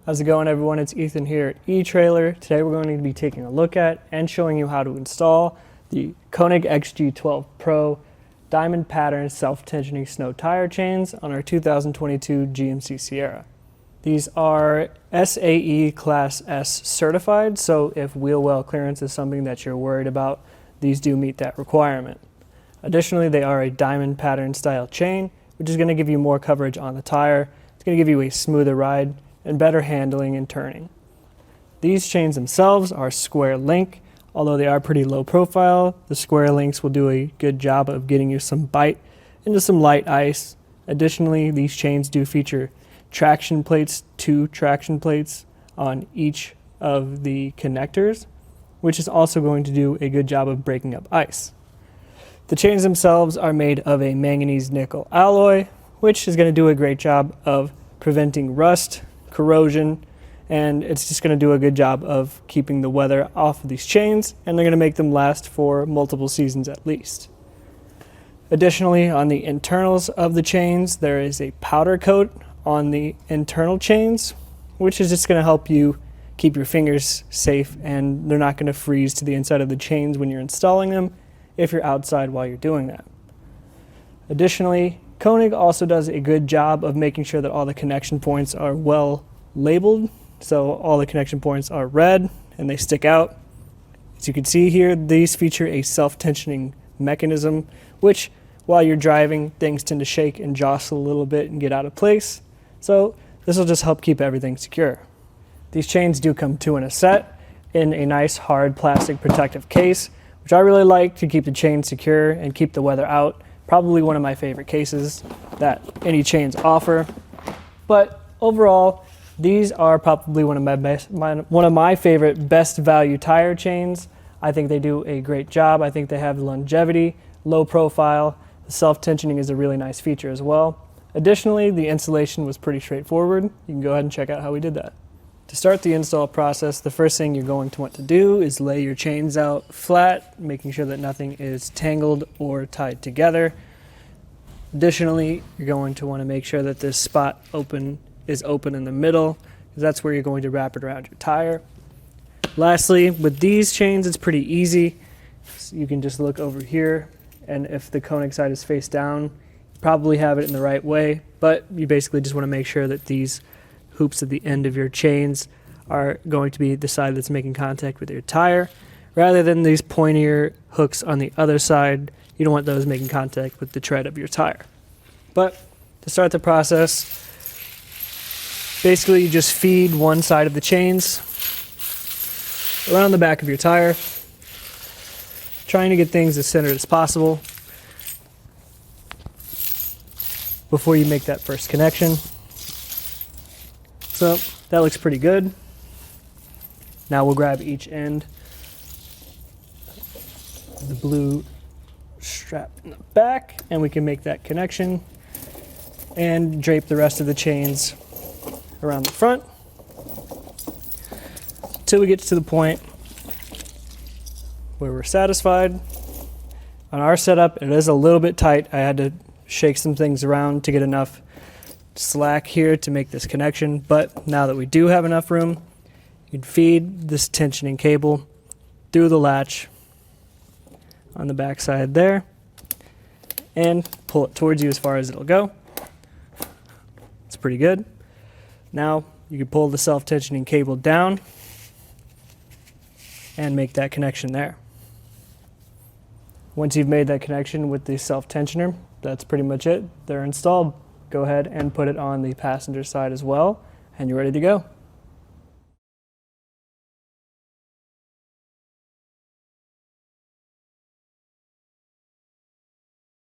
How's it going, everyone? It's Ethan here at eTrailer. Today we're going to be taking a look at and showing you how to install the Konig XG 12 Pro diamond pattern self-tensioning snow tire chains on our 2022 GMC Sierra. These are SAE Class S certified, so if wheel well clearance is something that you're worried about, these do meet that requirement. Additionally, they are a diamond pattern style chain, which is going to give you more coverage on the tire. It's going to give you a smoother ride and better handling and turning. These chains themselves are square link. Although they are pretty low profile, the square links will do a good job of getting you some bite into some light ice. Additionally, these chains do feature traction plates, 2 traction plates on each of the connectors, which is also going to do a good job of breaking up ice. The chains themselves are made of a manganese nickel alloy, which is going to do a great job of preventing rust, corrosion, and it's just going to do a good job of keeping the weather off of these chains, and they're going to make them last for multiple seasons at least. Additionally, on the internals of the chains, there is a powder coat on the internal chains, which is just going to help you keep your fingers safe, and they're not going to freeze to the inside of the chains when you're installing them if you're outside while you're doing that. Additionally, Konig also does a good job of making sure that all the connection points are well labeled. So all the connection points are red and they stick out. As you can see here, these feature a self-tensioning mechanism, which while you're driving, things tend to shake and jostle a little bit and get out of place. So this will just help keep everything secure. These chains do come 2 in a set in a nice hard plastic protective case, which I really like to keep the chain secure and keep the weather out. Probably one of my favorite cases that any chains offer. But overall, these are probably one of my favorite best value tire chains. I think they do a great job. I think they have longevity, low profile. The self-tensioning is a really nice feature as well. Additionally, the installation was pretty straightforward. You can go ahead and check out how we did that. To start the install process, the first thing you're going to want to do is lay your chains out flat, making sure that nothing is tangled or tied together. Additionally, you're going to want to make sure that this spot is open in the middle, because that's where you're going to wrap it around your tire. Lastly, with these chains, it's pretty easy. So you can just look over here, and if the Konig side is face down, you probably have it in the right way, but you basically just want to make sure that these hoops at the end of your chains are going to be the side that's making contact with your tire, rather than these pointier hooks on the other side. You don't want those making contact with the tread of your tire. But to start the process, basically you just feed one side of the chains around the back of your tire, trying to get things as centered as possible before you make that first connection. So that looks pretty good. Now we'll grab each end of the blue strap in the back, and we can make that connection and drape the rest of the chains around the front until we get to the point where we're satisfied. On our setup, it is a little bit tight. I had to shake some things around to get enough slack here to make this connection, but now that we do have enough room, you'd feed this tensioning cable through the latch on the back side there and pull it towards you as far as it'll go. It's pretty good. Now you can pull the self-tensioning cable down and make that connection there. Once you've made that connection with the self-tensioner, that's pretty much it. They're installed. Go ahead and put it on the passenger side as well, and you're ready to go.